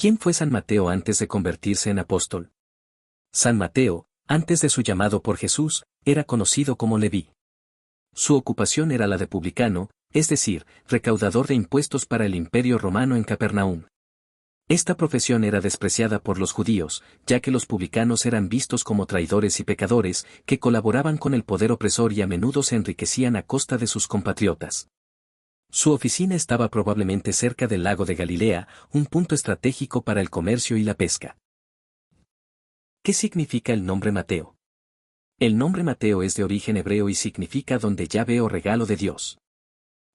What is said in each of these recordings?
¿Quién fue San Mateo antes de convertirse en apóstol? San Mateo, antes de su llamado por Jesús, era conocido como Leví. Su ocupación era la de publicano, es decir, recaudador de impuestos para el Imperio Romano en Capernaum. Esta profesión era despreciada por los judíos, ya que los publicanos eran vistos como traidores y pecadores, que colaboraban con el poder opresor y a menudo se enriquecían a costa de sus compatriotas. Su oficina estaba probablemente cerca del lago de Galilea, un punto estratégico para el comercio y la pesca. ¿Qué significa el nombre Mateo? El nombre Mateo es de origen hebreo y significa donde llave o regalo de Dios.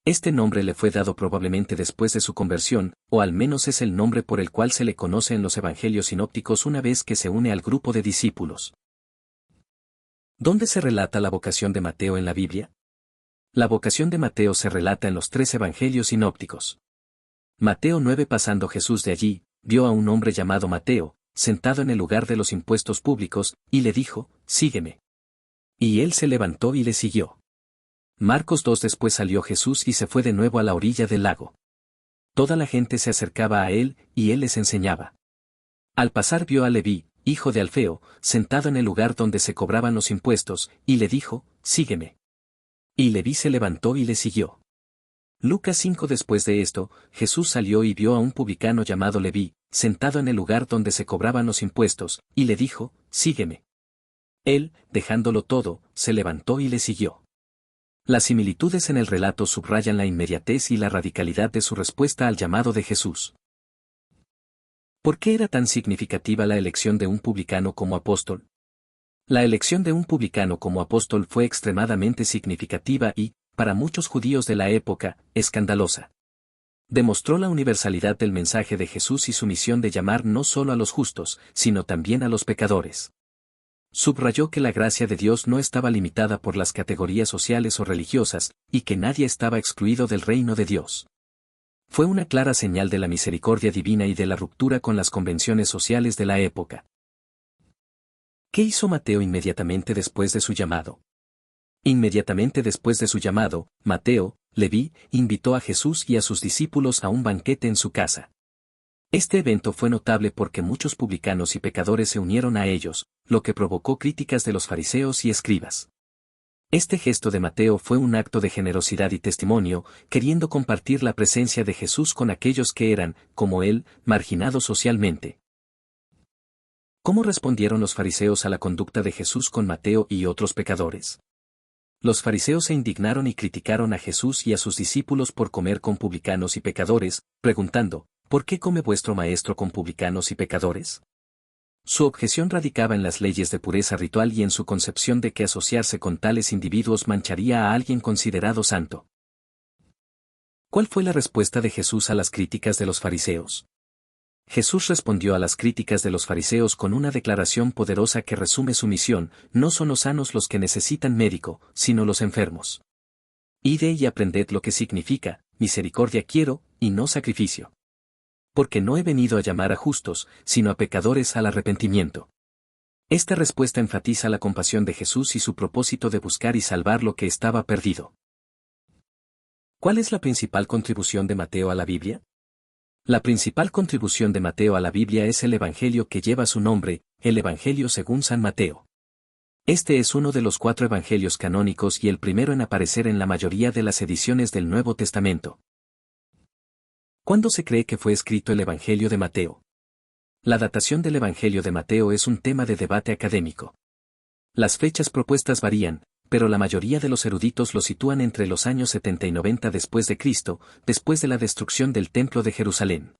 Este nombre le fue dado probablemente después de su conversión, o al menos es el nombre por el cual se le conoce en los evangelios sinópticos una vez que se une al grupo de discípulos. ¿Dónde se relata la vocación de Mateo en la Biblia? La vocación de Mateo se relata en los 3 evangelios sinópticos. Mateo 9. Pasando Jesús de allí, vio a un hombre llamado Mateo, sentado en el lugar de los impuestos públicos, y le dijo, sígueme. Y él se levantó y le siguió. Marcos 2. Después salió Jesús y se fue de nuevo a la orilla del lago. Toda la gente se acercaba a él, y él les enseñaba. Al pasar vio a Leví, hijo de Alfeo, sentado en el lugar donde se cobraban los impuestos, y le dijo, sígueme. Y Leví se levantó y le siguió. Lucas 5. Después de esto, Jesús salió y vio a un publicano llamado Leví, sentado en el lugar donde se cobraban los impuestos, y le dijo, sígueme. Él, dejándolo todo, se levantó y le siguió. Las similitudes en el relato subrayan la inmediatez y la radicalidad de su respuesta al llamado de Jesús. ¿Por qué era tan significativa la elección de un publicano como apóstol? La elección de un publicano como apóstol fue extremadamente significativa y, para muchos judíos de la época, escandalosa. Demostró la universalidad del mensaje de Jesús y su misión de llamar no solo a los justos, sino también a los pecadores. Subrayó que la gracia de Dios no estaba limitada por las categorías sociales o religiosas, y que nadie estaba excluido del reino de Dios. Fue una clara señal de la misericordia divina y de la ruptura con las convenciones sociales de la época. ¿Qué hizo Mateo inmediatamente después de su llamado? Inmediatamente después de su llamado, Mateo, Leví, invitó a Jesús y a sus discípulos a un banquete en su casa. Este evento fue notable porque muchos publicanos y pecadores se unieron a ellos, lo que provocó críticas de los fariseos y escribas. Este gesto de Mateo fue un acto de generosidad y testimonio, queriendo compartir la presencia de Jesús con aquellos que eran, como él, marginados socialmente. ¿Cómo respondieron los fariseos a la conducta de Jesús con Mateo y otros pecadores? Los fariseos se indignaron y criticaron a Jesús y a sus discípulos por comer con publicanos y pecadores, preguntando, ¿por qué come vuestro maestro con publicanos y pecadores? Su objeción radicaba en las leyes de pureza ritual y en su concepción de que asociarse con tales individuos mancharía a alguien considerado santo. ¿Cuál fue la respuesta de Jesús a las críticas de los fariseos? Jesús respondió a las críticas de los fariseos con una declaración poderosa que resume su misión: no son los sanos los que necesitan médico, sino los enfermos. Id y aprended lo que significa, misericordia quiero, y no sacrificio. Porque no he venido a llamar a justos, sino a pecadores al arrepentimiento. Esta respuesta enfatiza la compasión de Jesús y su propósito de buscar y salvar lo que estaba perdido. ¿Cuál es la principal contribución de Mateo a la Biblia? La principal contribución de Mateo a la Biblia es el Evangelio que lleva su nombre, el Evangelio según San Mateo. Este es uno de los 4 evangelios canónicos y el primero en aparecer en la mayoría de las ediciones del Nuevo Testamento. ¿Cuándo se cree que fue escrito el Evangelio de Mateo? La datación del Evangelio de Mateo es un tema de debate académico. Las fechas propuestas varían, pero la mayoría de los eruditos lo sitúan entre los años 70 y 90 después de Cristo, después de la destrucción del Templo de Jerusalén.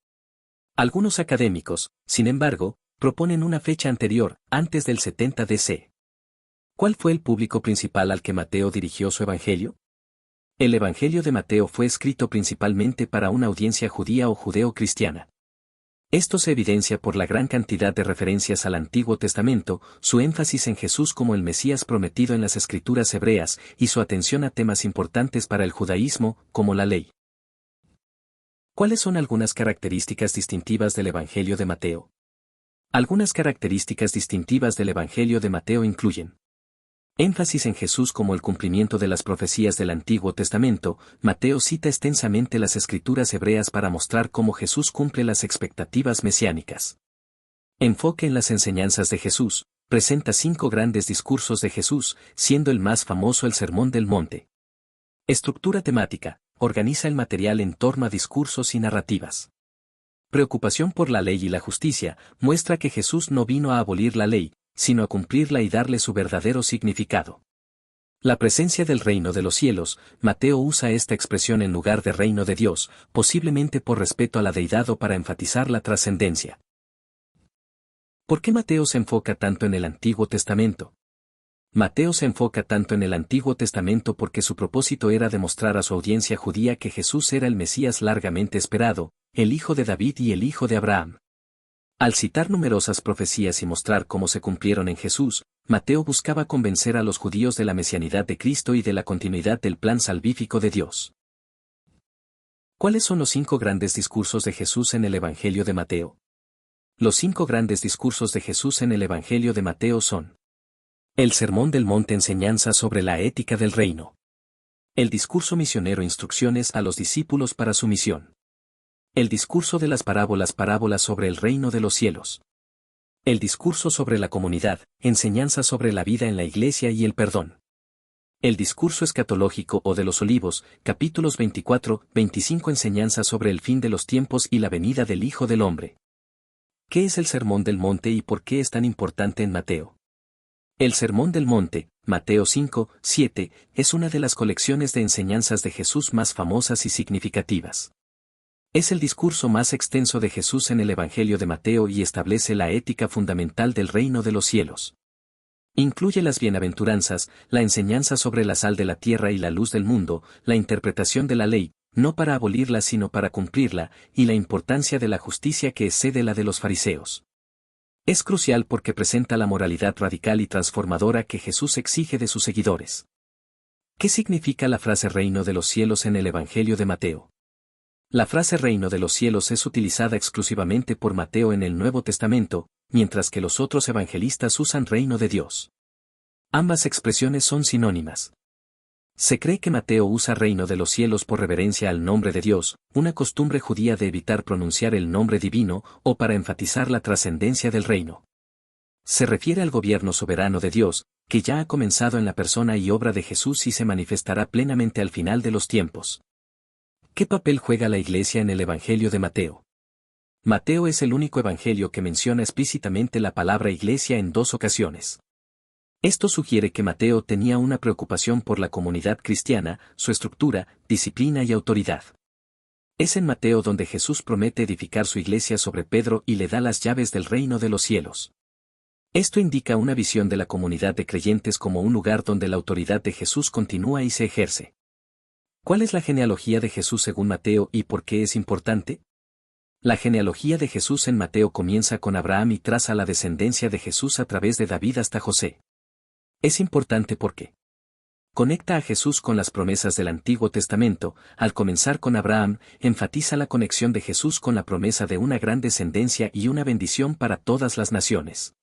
Algunos académicos, sin embargo, proponen una fecha anterior, antes del 70 DC. ¿Cuál fue el público principal al que Mateo dirigió su Evangelio? El Evangelio de Mateo fue escrito principalmente para una audiencia judía o judeo-cristiana. Esto se evidencia por la gran cantidad de referencias al Antiguo Testamento, su énfasis en Jesús como el Mesías prometido en las Escrituras hebreas y su atención a temas importantes para el judaísmo, como la ley. ¿Cuáles son algunas características distintivas del Evangelio de Mateo? Algunas características distintivas del Evangelio de Mateo incluyen: Énfasis en Jesús como el cumplimiento de las profecías del Antiguo Testamento. Mateo cita extensamente las escrituras hebreas para mostrar cómo Jesús cumple las expectativas mesiánicas. Enfoque en las enseñanzas de Jesús. Presenta 5 grandes discursos de Jesús, siendo el más famoso el Sermón del Monte. Estructura temática. Organiza el material en torno a discursos y narrativas. Preocupación por la ley y la justicia. Muestra que Jesús no vino a abolir la ley, sino a cumplirla y darle su verdadero significado. La presencia del reino de los cielos. Mateo usa esta expresión en lugar de reino de Dios, posiblemente por respeto a la deidad o para enfatizar la trascendencia. ¿Por qué Mateo se enfoca tanto en el Antiguo Testamento? Mateo se enfoca tanto en el Antiguo Testamento porque su propósito era demostrar a su audiencia judía que Jesús era el Mesías largamente esperado, el hijo de David y el hijo de Abraham. Al citar numerosas profecías y mostrar cómo se cumplieron en Jesús, Mateo buscaba convencer a los judíos de la mesianidad de Cristo y de la continuidad del plan salvífico de Dios. ¿Cuáles son los 5 grandes discursos de Jesús en el Evangelio de Mateo? Los 5 grandes discursos de Jesús en el Evangelio de Mateo son: el Sermón del Monte, enseñanza sobre la ética del reino. El discurso misionero, instrucciones a los discípulos para su misión. El discurso de las parábolas, parábolas sobre el reino de los cielos. El discurso sobre la comunidad, enseñanza sobre la vida en la iglesia y el perdón. El discurso escatológico o de los olivos, capítulos 24-25, enseñanza sobre el fin de los tiempos y la venida del Hijo del Hombre. ¿Qué es el Sermón del Monte y por qué es tan importante en Mateo? El Sermón del Monte, Mateo 5-7, es una de las colecciones de enseñanzas de Jesús más famosas y significativas. Es el discurso más extenso de Jesús en el Evangelio de Mateo y establece la ética fundamental del reino de los cielos. Incluye las bienaventuranzas, la enseñanza sobre la sal de la tierra y la luz del mundo, la interpretación de la ley, no para abolirla sino para cumplirla, y la importancia de la justicia que excede la de los fariseos. Es crucial porque presenta la moralidad radical y transformadora que Jesús exige de sus seguidores. ¿Qué significa la frase reino de los cielos en el Evangelio de Mateo? La frase reino de los cielos es utilizada exclusivamente por Mateo en el Nuevo Testamento, mientras que los otros evangelistas usan reino de Dios. Ambas expresiones son sinónimas. Se cree que Mateo usa reino de los cielos por reverencia al nombre de Dios, una costumbre judía de evitar pronunciar el nombre divino, o para enfatizar la trascendencia del reino. Se refiere al gobierno soberano de Dios, que ya ha comenzado en la persona y obra de Jesús y se manifestará plenamente al final de los tiempos. ¿Qué papel juega la Iglesia en el Evangelio de Mateo? Mateo es el único evangelio que menciona explícitamente la palabra iglesia en 2 ocasiones. Esto sugiere que Mateo tenía una preocupación por la comunidad cristiana, su estructura, disciplina y autoridad. Es en Mateo donde Jesús promete edificar su iglesia sobre Pedro y le da las llaves del reino de los cielos. Esto indica una visión de la comunidad de creyentes como un lugar donde la autoridad de Jesús continúa y se ejerce. ¿Cuál es la genealogía de Jesús según Mateo y por qué es importante? La genealogía de Jesús en Mateo comienza con Abraham y traza la descendencia de Jesús a través de David hasta José. Es importante porque conecta a Jesús con las promesas del Antiguo Testamento. Al comenzar con Abraham, enfatiza la conexión de Jesús con la promesa de una gran descendencia y una bendición para todas las naciones.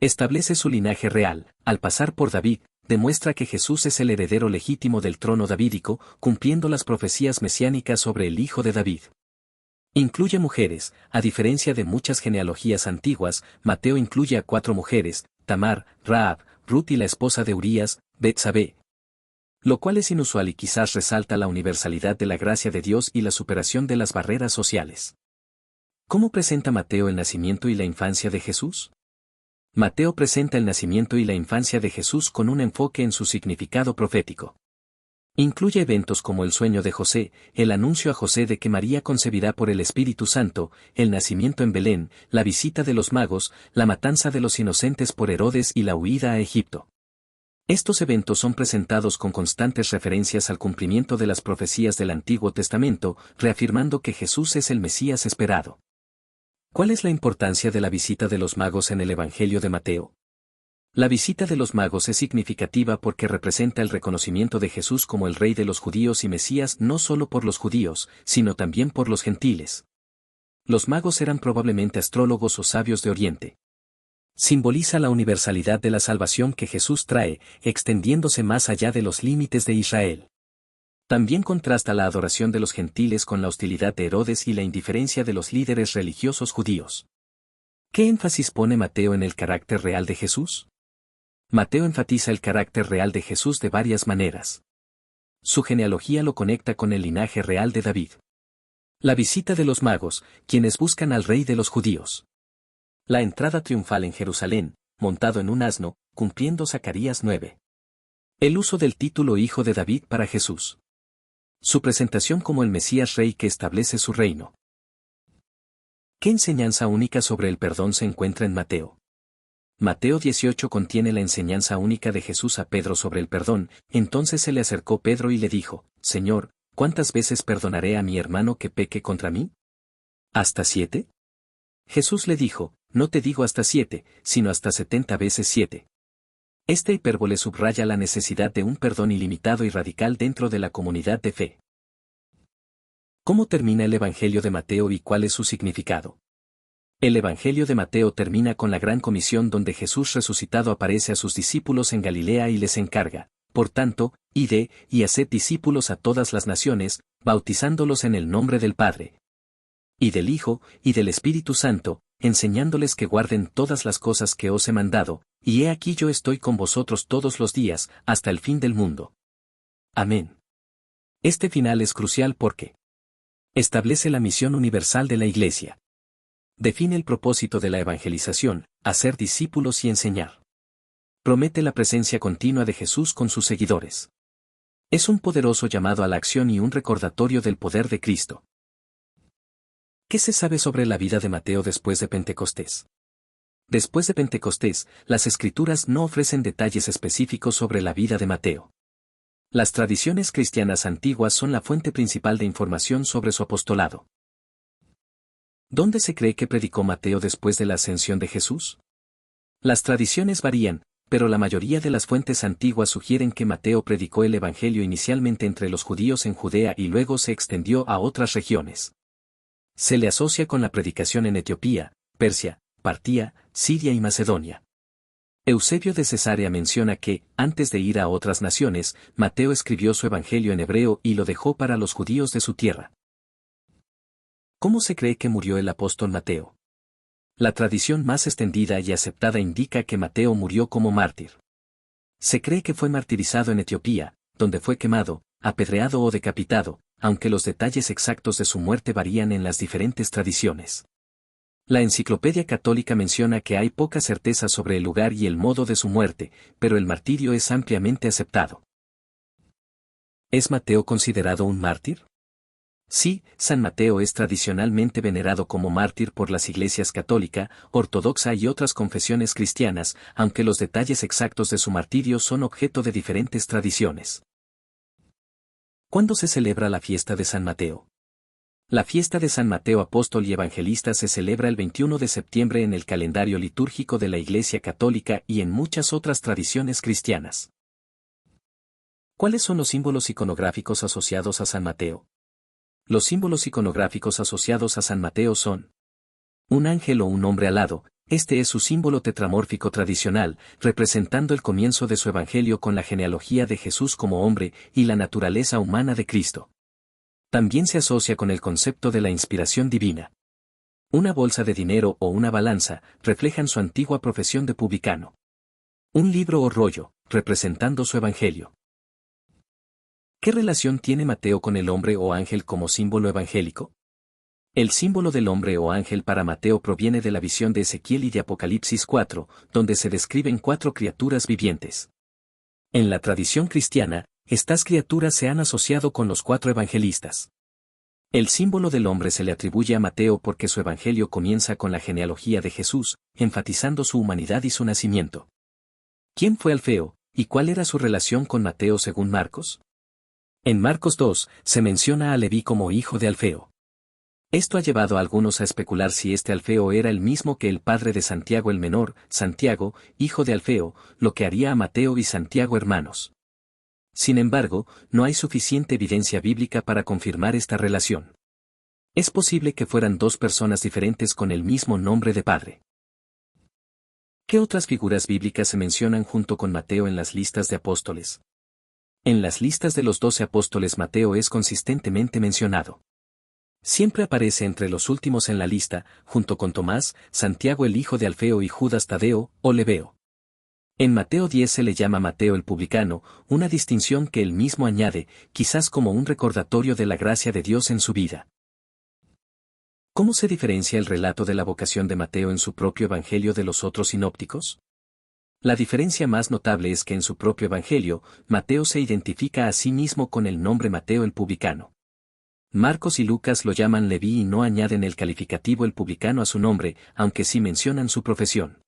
Establece su linaje real. Al pasar por David, demuestra que Jesús es el heredero legítimo del trono davídico, cumpliendo las profecías mesiánicas sobre el hijo de David. Incluye mujeres. A diferencia de muchas genealogías antiguas, Mateo incluye a 4 mujeres: Tamar, Rahab, Ruth y la esposa de Urías, Betsabé. Lo cual es inusual y quizás resalta la universalidad de la gracia de Dios y la superación de las barreras sociales. ¿Cómo presenta Mateo el nacimiento y la infancia de Jesús? Mateo presenta el nacimiento y la infancia de Jesús con un enfoque en su significado profético. Incluye eventos como el sueño de José, el anuncio a José de que María concebirá por el Espíritu Santo, el nacimiento en Belén, la visita de los magos, la matanza de los inocentes por Herodes y la huida a Egipto. Estos eventos son presentados con constantes referencias al cumplimiento de las profecías del Antiguo Testamento, reafirmando que Jesús es el Mesías esperado. ¿Cuál es la importancia de la visita de los magos en el Evangelio de Mateo? La visita de los magos es significativa porque representa el reconocimiento de Jesús como el Rey de los judíos y Mesías no solo por los judíos, sino también por los gentiles. Los magos eran probablemente astrólogos o sabios de Oriente. Simboliza la universalidad de la salvación que Jesús trae, extendiéndose más allá de los límites de Israel. También contrasta la adoración de los gentiles con la hostilidad de Herodes y la indiferencia de los líderes religiosos judíos. ¿Qué énfasis pone Mateo en el carácter real de Jesús? Mateo enfatiza el carácter real de Jesús de varias maneras. Su genealogía lo conecta con el linaje real de David. La visita de los magos, quienes buscan al rey de los judíos. La entrada triunfal en Jerusalén, montado en un asno, cumpliendo Zacarías 9. El uso del título Hijo de David para Jesús. Su presentación como el Mesías Rey que establece su reino. ¿Qué enseñanza única sobre el perdón se encuentra en Mateo? Mateo 18 contiene la enseñanza única de Jesús a Pedro sobre el perdón. Entonces se le acercó Pedro y le dijo: Señor, ¿cuántas veces perdonaré a mi hermano que peque contra mí? ¿Hasta 7? Jesús le dijo: No te digo hasta 7, sino hasta 70 veces 7. Esta hipérbole subraya la necesidad de un perdón ilimitado y radical dentro de la comunidad de fe. ¿Cómo termina el Evangelio de Mateo y cuál es su significado? El Evangelio de Mateo termina con la gran comisión donde Jesús resucitado aparece a sus discípulos en Galilea y les encarga: por tanto, id y haced discípulos a todas las naciones, bautizándolos en el nombre del Padre, y del Hijo, y del Espíritu Santo, enseñándoles que guarden todas las cosas que os he mandado, y he aquí yo estoy con vosotros todos los días, hasta el fin del mundo. Amén. Este final es crucial porque establece la misión universal de la Iglesia. Define el propósito de la evangelización: hacer discípulos y enseñar. Promete la presencia continua de Jesús con sus seguidores. Es un poderoso llamado a la acción y un recordatorio del poder de Cristo. ¿Qué se sabe sobre la vida de Mateo después de Pentecostés? Después de Pentecostés, las Escrituras no ofrecen detalles específicos sobre la vida de Mateo. Las tradiciones cristianas antiguas son la fuente principal de información sobre su apostolado. ¿Dónde se cree que predicó Mateo después de la ascensión de Jesús? Las tradiciones varían, pero la mayoría de las fuentes antiguas sugieren que Mateo predicó el Evangelio inicialmente entre los judíos en Judea y luego se extendió a otras regiones. Se le asocia con la predicación en Etiopía, Persia, Partía, Siria y Macedonia. Eusebio de Cesarea menciona que, antes de ir a otras naciones, Mateo escribió su Evangelio en hebreo y lo dejó para los judíos de su tierra. ¿Cómo se cree que murió el apóstol Mateo? La tradición más extendida y aceptada indica que Mateo murió como mártir. Se cree que fue martirizado en Etiopía, donde fue quemado, apedreado o decapitado, aunque los detalles exactos de su muerte varían en las diferentes tradiciones. La Enciclopedia Católica menciona que hay poca certeza sobre el lugar y el modo de su muerte, pero el martirio es ampliamente aceptado. ¿Es Mateo considerado un mártir? Sí, San Mateo es tradicionalmente venerado como mártir por las iglesias católica, ortodoxa y otras confesiones cristianas, aunque los detalles exactos de su martirio son objeto de diferentes tradiciones. ¿Cuándo se celebra la fiesta de San Mateo? La fiesta de San Mateo apóstol y evangelista se celebra el 21 de septiembre en el calendario litúrgico de la Iglesia Católica y en muchas otras tradiciones cristianas. ¿Cuáles son los símbolos iconográficos asociados a San Mateo? Los símbolos iconográficos asociados a San Mateo son un ángel o un hombre alado. Este es su símbolo tetramórfico tradicional, representando el comienzo de su evangelio con la genealogía de Jesús como hombre y la naturaleza humana de Cristo. También se asocia con el concepto de la inspiración divina. Una bolsa de dinero o una balanza reflejan su antigua profesión de publicano. Un libro o rollo, representando su evangelio. ¿Qué relación tiene Mateo con el hombre o ángel como símbolo evangélico? El símbolo del hombre o ángel para Mateo proviene de la visión de Ezequiel y de Apocalipsis 4, donde se describen 4 criaturas vivientes. En la tradición cristiana, estas criaturas se han asociado con los 4 evangelistas. El símbolo del hombre se le atribuye a Mateo porque su evangelio comienza con la genealogía de Jesús, enfatizando su humanidad y su nacimiento. ¿Quién fue Alfeo, y cuál era su relación con Mateo según Marcos? En Marcos 2, se menciona a Leví como hijo de Alfeo. Esto ha llevado a algunos a especular si este Alfeo era el mismo que el padre de Santiago el menor, Santiago, hijo de Alfeo, lo que haría a Mateo y Santiago hermanos. Sin embargo, no hay suficiente evidencia bíblica para confirmar esta relación. Es posible que fueran 2 personas diferentes con el mismo nombre de padre. ¿Qué otras figuras bíblicas se mencionan junto con Mateo en las listas de apóstoles? En las listas de los 12 apóstoles Mateo es consistentemente mencionado. Siempre aparece entre los últimos en la lista, junto con Tomás, Santiago el hijo de Alfeo y Judas Tadeo, o Lebeo. En Mateo 10 se le llama Mateo el publicano, una distinción que él mismo añade, quizás como un recordatorio de la gracia de Dios en su vida. ¿Cómo se diferencia el relato de la vocación de Mateo en su propio evangelio de los otros sinópticos? La diferencia más notable es que en su propio evangelio, Mateo se identifica a sí mismo con el nombre Mateo el publicano. Marcos y Lucas lo llaman Leví y no añaden el calificativo el publicano a su nombre, aunque sí mencionan su profesión.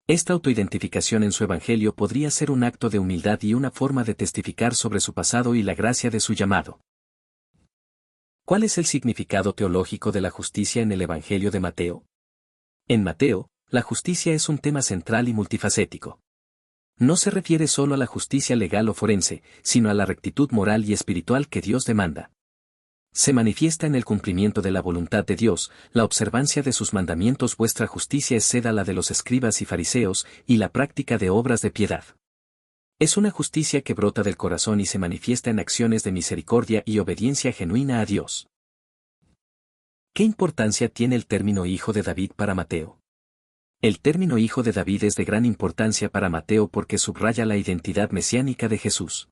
Esta autoidentificación en su evangelio podría ser un acto de humildad y una forma de testificar sobre su pasado y la gracia de su llamado. ¿Cuál es el significado teológico de la justicia en el evangelio de Mateo? En Mateo, la justicia es un tema central y multifacético. No se refiere solo a la justicia legal o forense, sino a la rectitud moral y espiritual que Dios demanda. Se manifiesta en el cumplimiento de la voluntad de Dios, la observancia de sus mandamientos. Vuestra justicia exceda la de los escribas y fariseos, y la práctica de obras de piedad. Es una justicia que brota del corazón y se manifiesta en acciones de misericordia y obediencia genuina a Dios. ¿Qué importancia tiene el término hijo de David para Mateo? El término hijo de David es de gran importancia para Mateo porque subraya la identidad mesiánica de Jesús.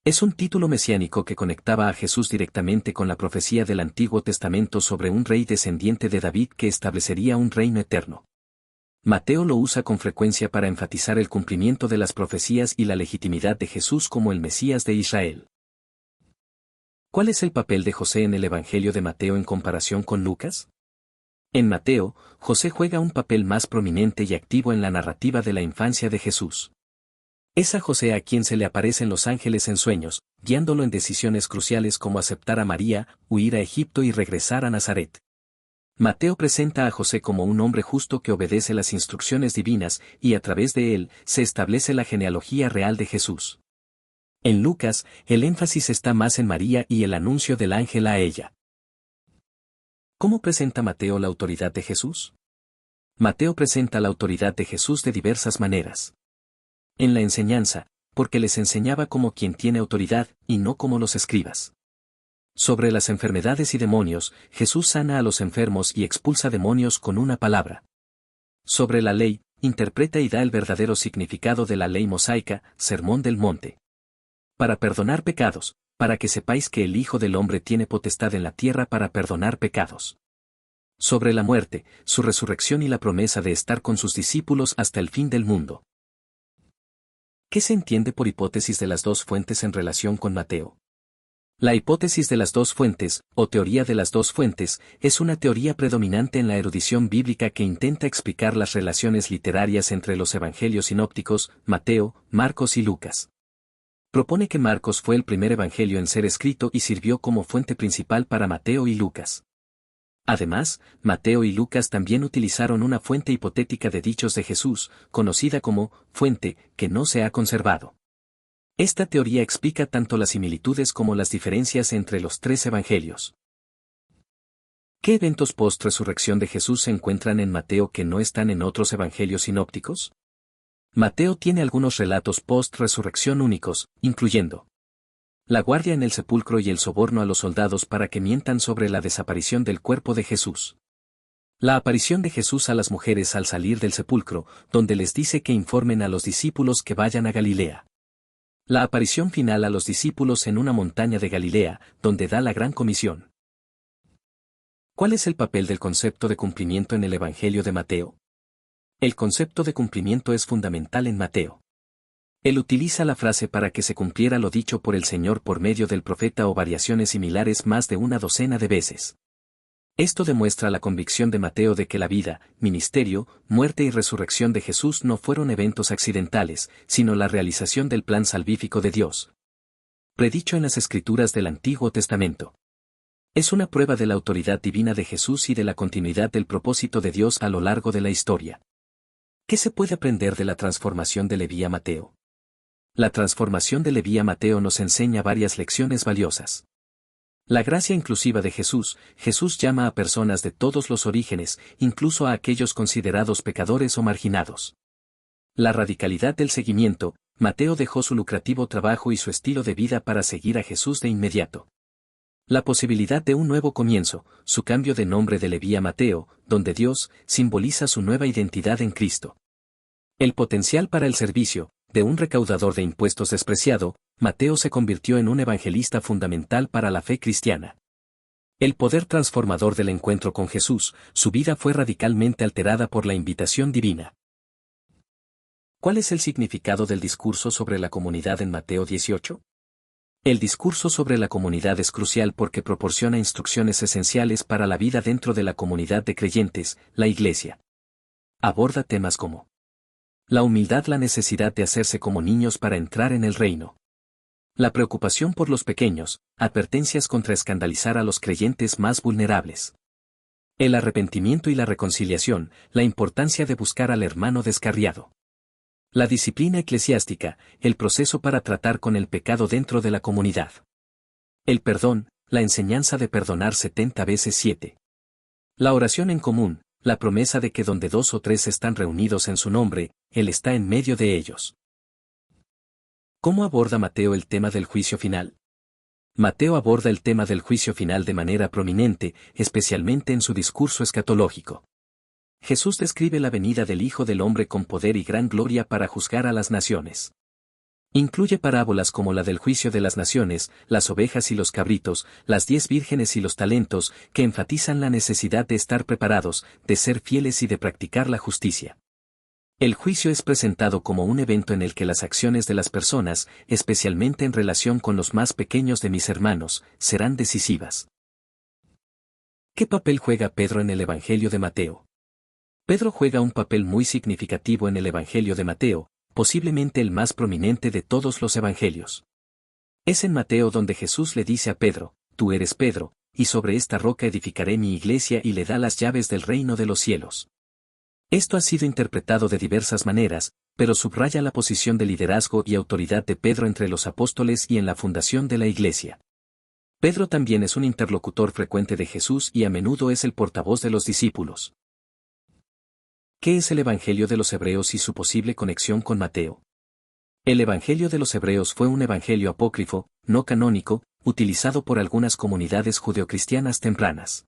Es un título mesiánico que conectaba a Jesús directamente con la profecía del Antiguo Testamento sobre un rey descendiente de David que establecería un reino eterno. Mateo lo usa con frecuencia para enfatizar el cumplimiento de las profecías y la legitimidad de Jesús como el Mesías de Israel. ¿Cuál es el papel de José en el Evangelio de Mateo en comparación con Lucas? En Mateo, José juega un papel más prominente y activo en la narrativa de la infancia de Jesús. Es a José a quien se le aparecen los ángeles en sueños, guiándolo en decisiones cruciales como aceptar a María, huir a Egipto y regresar a Nazaret. Mateo presenta a José como un hombre justo que obedece las instrucciones divinas, y a través de él, se establece la genealogía real de Jesús. En Lucas, el énfasis está más en María y el anuncio del ángel a ella. ¿Cómo presenta Mateo la autoridad de Jesús? Mateo presenta la autoridad de Jesús de diversas maneras. En la enseñanza, porque les enseñaba como quien tiene autoridad, y no como los escribas. Sobre las enfermedades y demonios, Jesús sana a los enfermos y expulsa demonios con una palabra. Sobre la ley, interpreta y da el verdadero significado de la ley mosaica, Sermón del Monte. Para perdonar pecados, para que sepáis que el Hijo del Hombre tiene potestad en la tierra para perdonar pecados. Sobre la muerte, su resurrección y la promesa de estar con sus discípulos hasta el fin del mundo. ¿Qué se entiende por hipótesis de las dos fuentes en relación con Mateo? La hipótesis de las dos fuentes, o teoría de las dos fuentes, es una teoría predominante en la erudición bíblica que intenta explicar las relaciones literarias entre los evangelios sinópticos, Mateo, Marcos y Lucas. Propone que Marcos fue el primer evangelio en ser escrito y sirvió como fuente principal para Mateo y Lucas. Además, Mateo y Lucas también utilizaron una fuente hipotética de dichos de Jesús, conocida como fuente, que no se ha conservado. Esta teoría explica tanto las similitudes como las diferencias entre los tres evangelios. ¿Qué eventos post-resurrección de Jesús se encuentran en Mateo que no están en otros evangelios sinópticos? Mateo tiene algunos relatos post-resurrección únicos, incluyendo la guardia en el sepulcro y el soborno a los soldados para que mientan sobre la desaparición del cuerpo de Jesús. La aparición de Jesús a las mujeres al salir del sepulcro, donde les dice que informen a los discípulos que vayan a Galilea. La aparición final a los discípulos en una montaña de Galilea, donde da la gran comisión. ¿Cuál es el papel del concepto de cumplimiento en el Evangelio de Mateo? El concepto de cumplimiento es fundamental en Mateo. Él utiliza la frase para que se cumpliera lo dicho por el Señor por medio del profeta o variaciones similares más de una docena de veces. Esto demuestra la convicción de Mateo de que la vida, ministerio, muerte y resurrección de Jesús no fueron eventos accidentales, sino la realización del plan salvífico de Dios, predicho en las Escrituras del Antiguo Testamento. Es una prueba de la autoridad divina de Jesús y de la continuidad del propósito de Dios a lo largo de la historia. ¿Qué se puede aprender de la transformación de Leví a Mateo? La transformación de Leví a Mateo nos enseña varias lecciones valiosas. La gracia inclusiva de Jesús, Jesús llama a personas de todos los orígenes, incluso a aquellos considerados pecadores o marginados. La radicalidad del seguimiento. Mateo dejó su lucrativo trabajo y su estilo de vida para seguir a Jesús de inmediato. La posibilidad de un nuevo comienzo, su cambio de nombre de Leví a Mateo, donde Dios simboliza su nueva identidad en Cristo. El potencial para el servicio, de un recaudador de impuestos despreciado, Mateo se convirtió en un evangelista fundamental para la fe cristiana. El poder transformador del encuentro con Jesús, su vida fue radicalmente alterada por la invitación divina. ¿Cuál es el significado del discurso sobre la comunidad en Mateo 18? El discurso sobre la comunidad es crucial porque proporciona instrucciones esenciales para la vida dentro de la comunidad de creyentes, la Iglesia. Aborda temas como la humildad, la necesidad de hacerse como niños para entrar en el reino. La preocupación por los pequeños, advertencias contra escandalizar a los creyentes más vulnerables. El arrepentimiento y la reconciliación, la importancia de buscar al hermano descarriado. La disciplina eclesiástica, el proceso para tratar con el pecado dentro de la comunidad. El perdón, la enseñanza de perdonar 70 veces 7. La oración en común, la promesa de que donde 2 o 3 están reunidos en su nombre, Él está en medio de ellos. ¿Cómo aborda Mateo el tema del juicio final? Mateo aborda el tema del juicio final de manera prominente, especialmente en su discurso escatológico. Jesús describe la venida del Hijo del Hombre con poder y gran gloria para juzgar a las naciones. Incluye parábolas como la del juicio de las naciones, las ovejas y los cabritos, las 10 vírgenes y los talentos, que enfatizan la necesidad de estar preparados, de ser fieles y de practicar la justicia. El juicio es presentado como un evento en el que las acciones de las personas, especialmente en relación con los más pequeños de mis hermanos, serán decisivas. ¿Qué papel juega Pedro en el Evangelio de Mateo? Pedro juega un papel muy significativo en el Evangelio de Mateo, posiblemente el más prominente de todos los evangelios. Es en Mateo donde Jesús le dice a Pedro, tú eres Pedro, y sobre esta roca edificaré mi iglesia, y le da las llaves del reino de los cielos. Esto ha sido interpretado de diversas maneras, pero subraya la posición de liderazgo y autoridad de Pedro entre los apóstoles y en la fundación de la iglesia. Pedro también es un interlocutor frecuente de Jesús y a menudo es el portavoz de los discípulos. ¿Qué es el Evangelio de los Hebreos y su posible conexión con Mateo? El Evangelio de los Hebreos fue un evangelio apócrifo, no canónico, utilizado por algunas comunidades judeocristianas tempranas.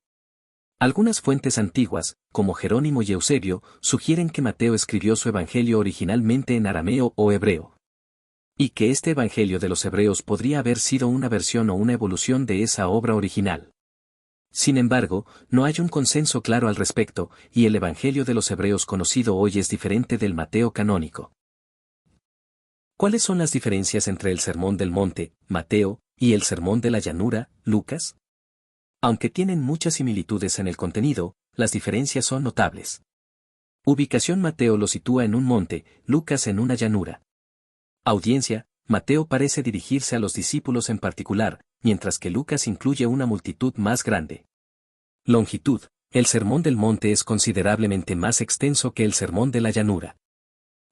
Algunas fuentes antiguas, como Jerónimo y Eusebio, sugieren que Mateo escribió su evangelio originalmente en arameo o hebreo. Y que este Evangelio de los Hebreos podría haber sido una versión o una evolución de esa obra original. Sin embargo, no hay un consenso claro al respecto, y el Evangelio de los Hebreos conocido hoy es diferente del Mateo canónico. ¿Cuáles son las diferencias entre el Sermón del Monte, Mateo, y el Sermón de la Llanura, Lucas? Aunque tienen muchas similitudes en el contenido, las diferencias son notables. Ubicación: Mateo lo sitúa en un monte, Lucas en una llanura. Audiencia: Mateo parece dirigirse a los discípulos en particular, mientras que Lucas incluye una multitud más grande. Longitud: el Sermón del Monte es considerablemente más extenso que el Sermón de la Llanura.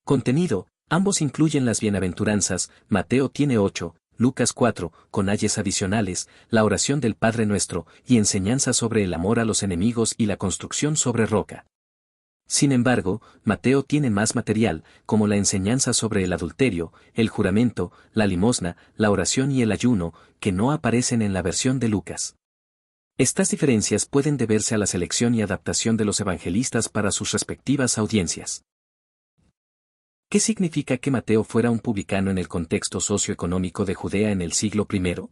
Contenido: ambos incluyen las bienaventuranzas, Mateo tiene 8, Lucas 4, con ayes adicionales, la oración del Padre Nuestro, y enseñanza sobre el amor a los enemigos y la construcción sobre roca. Sin embargo, Mateo tiene más material, como la enseñanza sobre el adulterio, el juramento, la limosna, la oración y el ayuno, que no aparecen en la versión de Lucas. Estas diferencias pueden deberse a la selección y adaptación de los evangelistas para sus respectivas audiencias. ¿Qué significa que Mateo fuera un publicano en el contexto socioeconómico de Judea en el siglo I?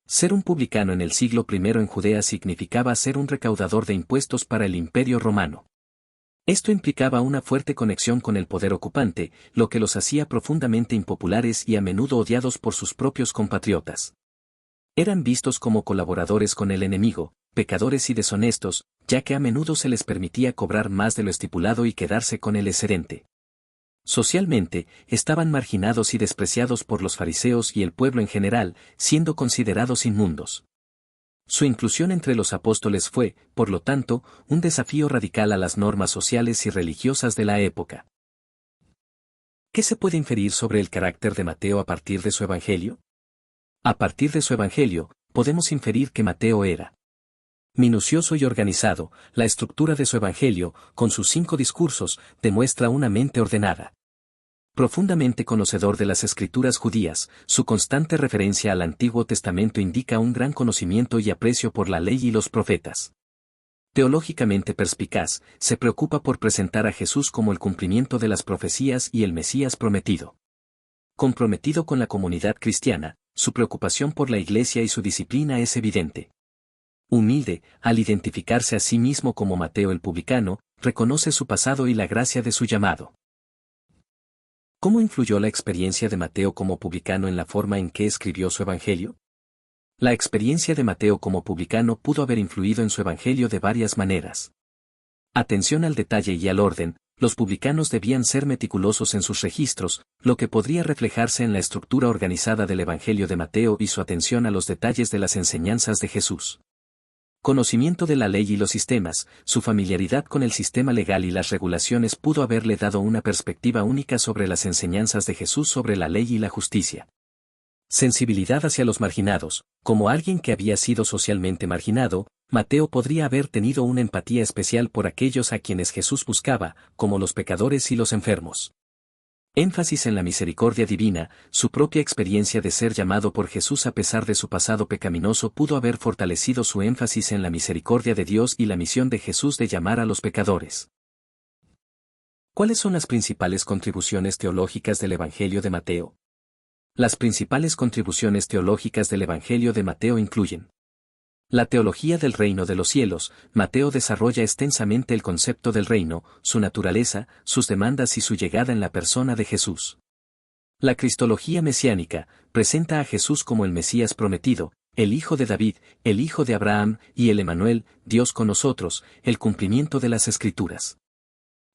Ser un publicano en el siglo I en Judea significaba ser un recaudador de impuestos para el Imperio Romano. Esto implicaba una fuerte conexión con el poder ocupante, lo que los hacía profundamente impopulares y a menudo odiados por sus propios compatriotas. Eran vistos como colaboradores con el enemigo, pecadores y deshonestos, ya que a menudo se les permitía cobrar más de lo estipulado y quedarse con el excedente. Socialmente, estaban marginados y despreciados por los fariseos y el pueblo en general, siendo considerados inmundos. Su inclusión entre los apóstoles fue, por lo tanto, un desafío radical a las normas sociales y religiosas de la época. ¿Qué se puede inferir sobre el carácter de Mateo a partir de su evangelio? A partir de su evangelio, podemos inferir que Mateo era minucioso y organizado. La estructura de su evangelio, con sus 5 discursos, demuestra una mente ordenada. Profundamente conocedor de las escrituras judías, su constante referencia al Antiguo Testamento indica un gran conocimiento y aprecio por la ley y los profetas. Teológicamente perspicaz, se preocupa por presentar a Jesús como el cumplimiento de las profecías y el Mesías prometido. Comprometido con la comunidad cristiana, su preocupación por la Iglesia y su disciplina es evidente. Humilde, al identificarse a sí mismo como Mateo el publicano, reconoce su pasado y la gracia de su llamado. ¿Cómo influyó la experiencia de Mateo como publicano en la forma en que escribió su evangelio? La experiencia de Mateo como publicano pudo haber influido en su evangelio de varias maneras. Atención al detalle y al orden, los publicanos debían ser meticulosos en sus registros, lo que podría reflejarse en la estructura organizada del evangelio de Mateo y su atención a los detalles de las enseñanzas de Jesús. Conocimiento de la ley y los sistemas, su familiaridad con el sistema legal y las regulaciones pudo haberle dado una perspectiva única sobre las enseñanzas de Jesús sobre la ley y la justicia. Sensibilidad hacia los marginados, como alguien que había sido socialmente marginado, Mateo podría haber tenido una empatía especial por aquellos a quienes Jesús buscaba, como los pecadores y los enfermos. Énfasis en la misericordia divina, su propia experiencia de ser llamado por Jesús a pesar de su pasado pecaminoso pudo haber fortalecido su énfasis en la misericordia de Dios y la misión de Jesús de llamar a los pecadores. ¿Cuáles son las principales contribuciones teológicas del Evangelio de Mateo? Las principales contribuciones teológicas del Evangelio de Mateo incluyen: la teología del reino de los cielos. Mateo desarrolla extensamente el concepto del reino, su naturaleza, sus demandas y su llegada en la persona de Jesús. La cristología mesiánica presenta a Jesús como el Mesías prometido, el Hijo de David, el Hijo de Abraham y el Emanuel, Dios con nosotros, el cumplimiento de las Escrituras.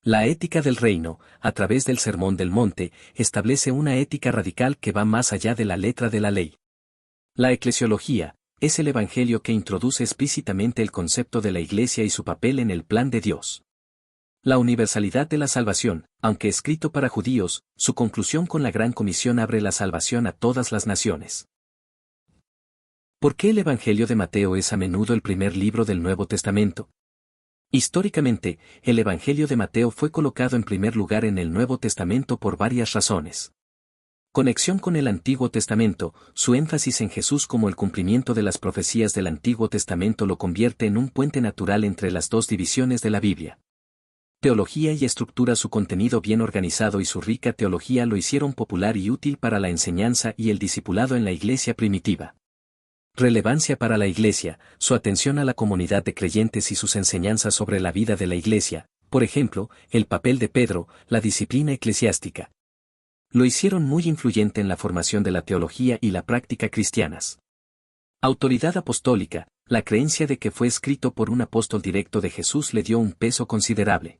La ética del reino, a través del Sermón del Monte, establece una ética radical que va más allá de la letra de la ley. La eclesiología es el Evangelio que introduce explícitamente el concepto de la Iglesia y su papel en el plan de Dios. La universalidad de la salvación, aunque escrito para judíos, su conclusión con la Gran Comisión abre la salvación a todas las naciones. ¿Por qué el Evangelio de Mateo es a menudo el primer libro del Nuevo Testamento? Históricamente, el Evangelio de Mateo fue colocado en primer lugar en el Nuevo Testamento por varias razones. Conexión con el Antiguo Testamento, su énfasis en Jesús como el cumplimiento de las profecías del Antiguo Testamento lo convierte en un puente natural entre las dos divisiones de la Biblia. Teología y estructura. Su contenido bien organizado y su rica teología lo hicieron popular y útil para la enseñanza y el discipulado en la Iglesia primitiva. Relevancia para la Iglesia, su atención a la comunidad de creyentes y sus enseñanzas sobre la vida de la Iglesia, por ejemplo, el papel de Pedro, la disciplina eclesiástica, lo hicieron muy influyente en la formación de la teología y la práctica cristianas. Autoridad apostólica, la creencia de que fue escrito por un apóstol directo de Jesús le dio un peso considerable.